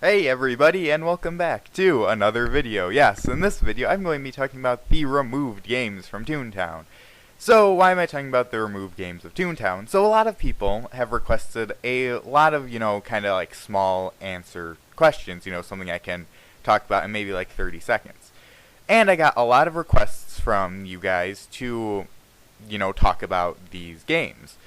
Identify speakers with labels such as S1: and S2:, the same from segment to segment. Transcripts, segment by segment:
S1: Hey everybody, and welcome back to another video. Yes, in this video I'm going to be talking about the removed games from Toontown. So why am I talking about the removed games of Toontown? So a lot of people have requested a lot of, kind of like small answer questions, something I can talk about in maybe like 30 seconds. And I got a lot of requests from you guys to, talk about these games.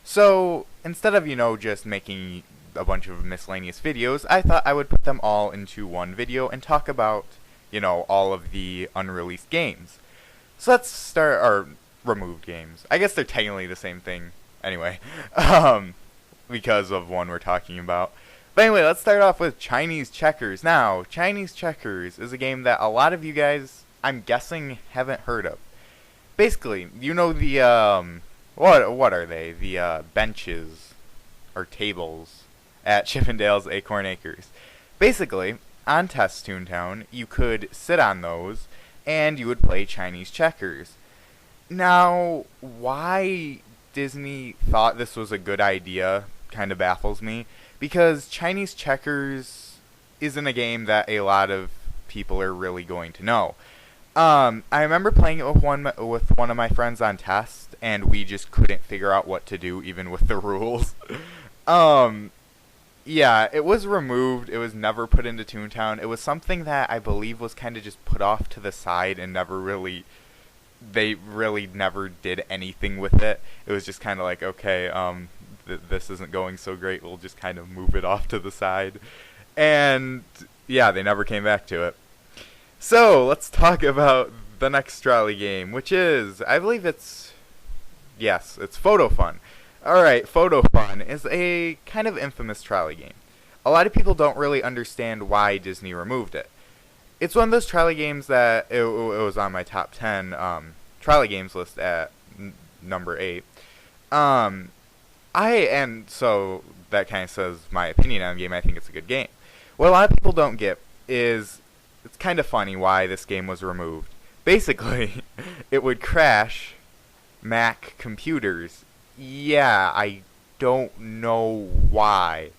S1: So instead of, just making a bunch of miscellaneous videos, I thought I would put them all into one video and talk about, all of the unreleased games. So let's start our removed games. I guess they're technically the same thing anyway, because of one we're talking about. But anyway, let's start off with Chinese Checkers. Now, Chinese Checkers is a game that a lot of you guys, I'm guessing, haven't heard of. Basically, the, what are they? The, benches, or tables, at Chippendale's Acorn Acres. Basically, on Test Toontown, you could sit on those, and you would play Chinese checkers. Now, why Disney thought this was a good idea kind of baffles me, because Chinese checkers isn't a game that a lot of people are really going to know. I remember playing it with one of my friends on Test, and we just couldn't figure out what to do, even with the rules. Yeah, it was removed. It was never put into Toontown. It was something that I believe was kind of just put off to the side and they really never did anything with it. It was just kind of like, okay, this isn't going so great. We'll just kind of move it off to the side. And yeah, they never came back to it. So let's talk about the next trolley game, which is, I believe it's Photo Fun. Alright, Photo Fun is a kind of infamous trolley game. A lot of people don't really understand why Disney removed it. It's one of those trolley games that it was on my top 10 trolley games list at number 8. So that kind of says my opinion on the game. I think it's a good game. What a lot of people don't get is it's kind of funny why this game was removed. Basically, it would crash Mac computers. Yeah, I don't know why.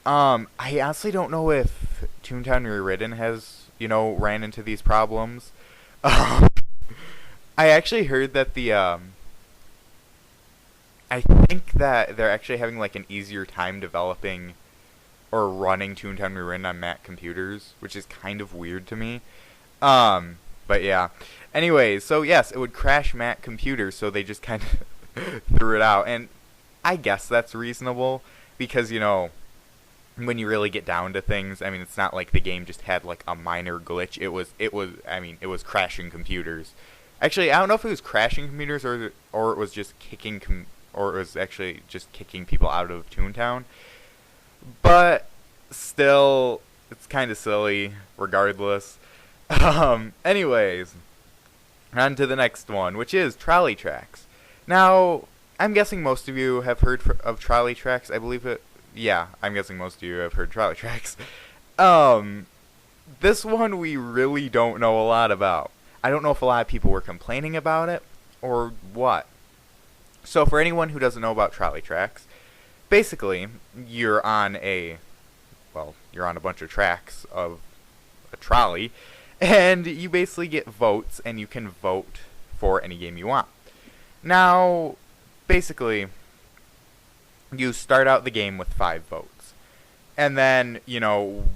S1: I honestly don't know if Toontown Rewritten has, ran into these problems. I actually heard that I think that they're actually having like an easier time developing or running Toontown Rewritten on Mac computers, which is kind of weird to me. But yeah. Anyways, so yes, it would crash Mac computers, so they just kind of threw it out, and I guess that's reasonable because when you really get down to things, I mean, it's not like the game just had like a minor glitch. It was crashing computers. Actually, I don't know if it was crashing computers or it was just kicking people out of Toontown. But still, it's kind of silly regardless. Anyways, on to the next one, which is Trolley Tracks. Now, I'm guessing most of you have heard of Trolley Tracks. I believe it. Yeah, I'm guessing most of you have heard Trolley Tracks. This one we really don't know a lot about. I don't know if a lot of people were complaining about it or what. So for anyone who doesn't know about Trolley Tracks, basically you're on a bunch of tracks of a trolley, and you basically get votes, and you can vote for any game you want. Now, basically, you start out the game with 5 votes. And then,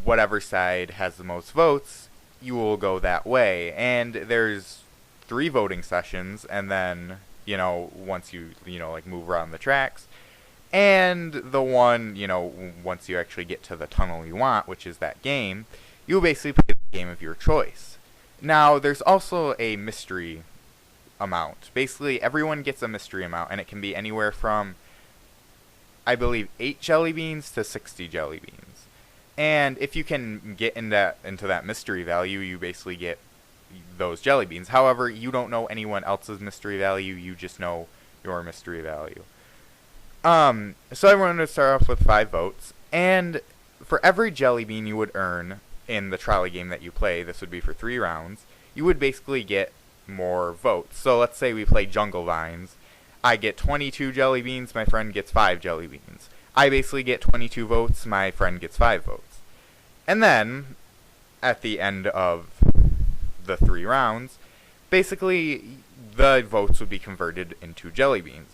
S1: whatever side has the most votes, you will go that way. And there's 3 voting sessions, and then, once you, move around the tracks. And the one, once you actually get to the tunnel you want, which is that game, you will basically play the game of your choice. Now, there's also a mystery amount. Basically, everyone gets a mystery amount, and it can be anywhere from, I believe, 8 jelly beans to 60 jelly beans. And if you can get into that mystery value, you basically get those jelly beans. However, you don't know anyone else's mystery value, you just know your mystery value. So everyone would start off with 5 votes, and for every jelly bean you would earn in the trolley game that you play, this would be for 3 rounds, you would basically get more votes. So let's say we play Jungle Vines. I get 22 jelly beans, my friend gets 5 jelly beans. I basically get 22 votes, my friend gets 5 votes. And then, at the end of the 3 rounds, basically the votes would be converted into jelly beans.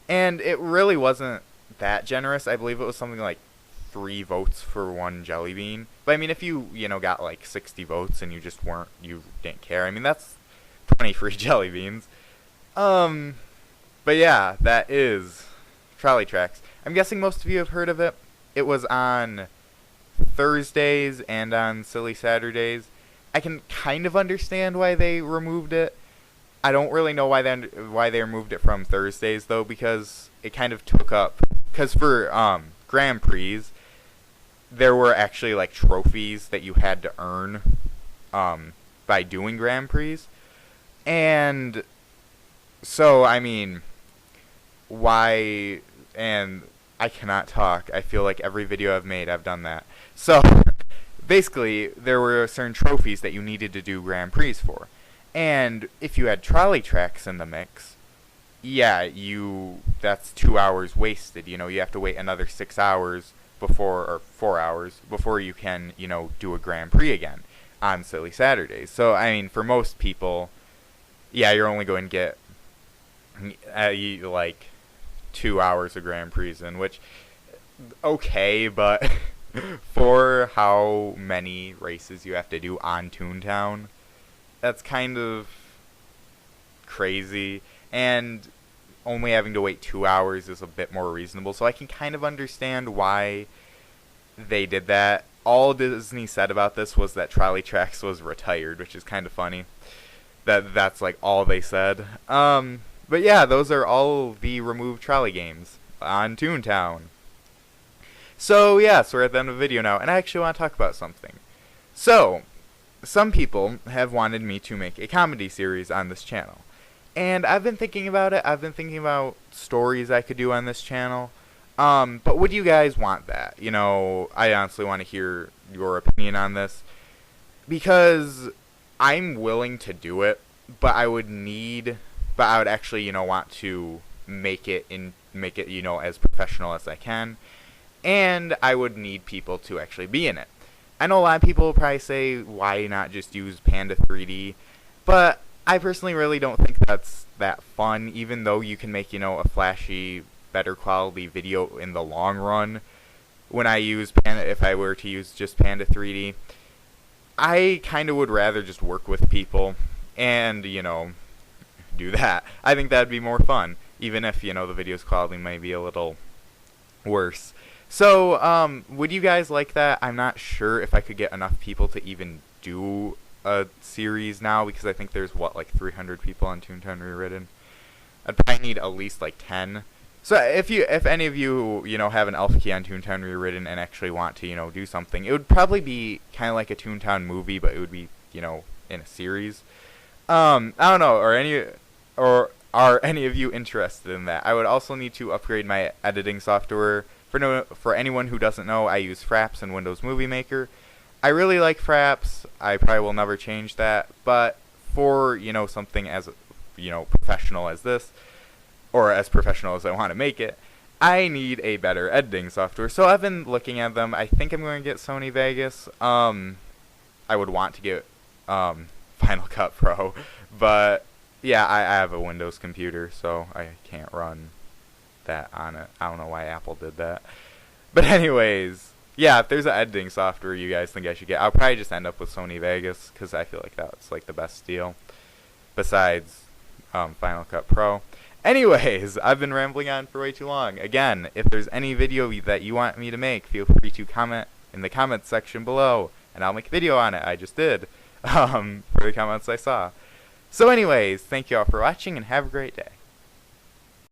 S1: And it really wasn't that generous. I believe it was something like 3 votes for 1 jelly bean. But I mean, if you got like 60 votes and you didn't care, I mean, that's 20 free jelly beans. But yeah, that is Trolley Tracks. I'm guessing most of you have heard of it. It was on Thursdays and on Silly Saturdays. I can kind of understand why they removed it. I don't really know why they removed it from Thursdays though, because it kind of took up. Because for Grand Prix, there were actually like trophies that you had to earn by doing Grand Prix, and so I mean, why? And I cannot talk. I feel like every video I've made, I've done that. So basically, there were certain trophies that you needed to do Grand Prix for. And if you had Trolley Tracks in the mix, yeah, that's 2 hours wasted. You have to wait another 6 hours or 4 hours before you can, do a Grand Prix again on Silly Saturdays. So, I mean, for most people, yeah, you're only going to get like 2 hours of Grand Prix in, which, okay, but for how many races you have to do on Toontown, that's kind of crazy, and only having to wait 2 hours is a bit more reasonable, so I can kind of understand why they did that. All Disney said about this was that Trolley Tracks was retired, which is kind of funny. That's like all they said. But yeah, those are all the removed trolley games on Toontown. So yes, we're at the end of the video now, and I actually want to talk about something. So, some people have wanted me to make a comedy series on this channel. And I've been thinking about it. I've been thinking about stories I could do on this channel. But would you guys want that? I honestly want to hear your opinion on this. Because I'm willing to do it, but I would actually, want to make it as professional as I can. And I would need people to actually be in it. I know a lot of people will probably say, why not just use Panda 3D? But I personally really don't think that's that fun, even though you can make, a flashy, better quality video in the long run. When I use if I were to use just Panda 3D, I kind of would rather just work with people and, do that. I think that'd be more fun, even if, the video's quality might be a little worse. So, would you guys like that? I'm not sure if I could get enough people to even do a series now, because I think there's, like 300 people on Toontown Rewritten. I'd probably need at least, like, 10. So, if any of you, have an elf key on Toontown Rewritten and actually want to, do something, it would probably be kind of like a Toontown movie, but it would be, in a series. I don't know, are any of you interested in that? I would also need to upgrade my editing software. For anyone who doesn't know, I use Fraps and Windows Movie Maker. I really like Fraps. I probably will never change that. But for, something as, professional as this, or as professional as I want to make it, I need a better editing software. So I've been looking at them. I think I'm going to get Sony Vegas. I would want to get Final Cut Pro. But, yeah, I have a Windows computer, so I can't run that on it. I don't know why Apple did that. But anyways, yeah, if there's an editing software you guys think I should get, I'll probably just end up with Sony Vegas, because I feel like that's like the best deal besides Final Cut Pro. Anyways, I've been rambling on for way too long. Again, if there's any video that you want me to make, feel free to comment in the comments section below, and I'll make a video on it. I just did for the comments I saw. So anyways, thank you all for watching, and have a great day.